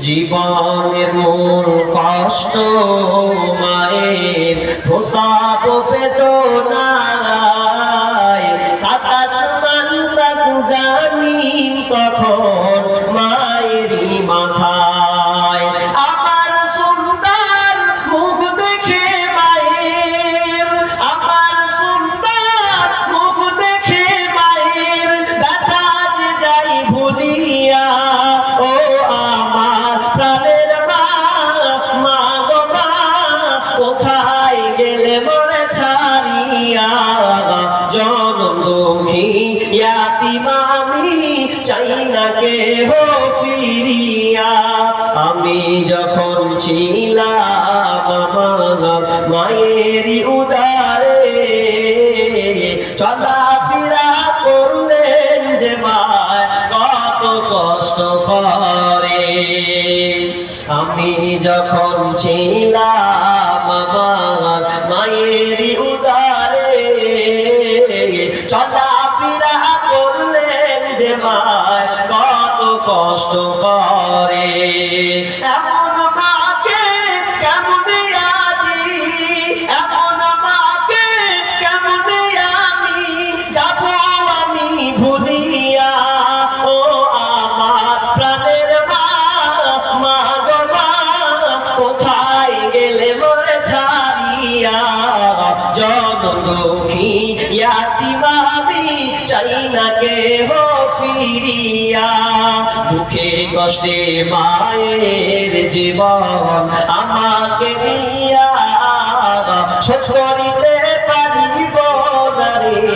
জীবনের মূল কষ্ট মায়ের প্রসব বেদনায় সাত আসমান সাত জামিন তখন মায়েরই মাথায়। আমার সুন্দর মুখ দেখে মায়ের, আমার সুন্দর মুখ দেখে মায়ের ব্যথা যে যাই ভুলিয়া। ও আমার প্রাণের মা, মা গো মা, কোথায় গেলে মরে ছাড়িয়া। জনম দুঃখী ইয়াতীম আমি, চাই না কেহ ফিরিয়া। আমি যখন ছিলাম আমার মায়েরই উদারে, চলাফেরা করলেন যে মায় কত কষ্ট করে। আমি যখন ছিলাম আমার মায়েরই উদারে, চলাফেরা করলেন যে মায় কত কষ্ট করে। এমন মাকে কেমনে আজি, এমন মাকে কেমনে আমি যাব আমি ভুলিয়া। ও আমার প্রাণের মা, মা গো মা, কোথায় গেলে মরে ছাড়িয়া। জনম দুঃখী ইয়াতীম আমি, চাই না কেহ ফিরিয়া। দুঃখে কষ্টে মায়ের জীবন আমাকে দিয়া, শোধ করিতে পারিব না রে।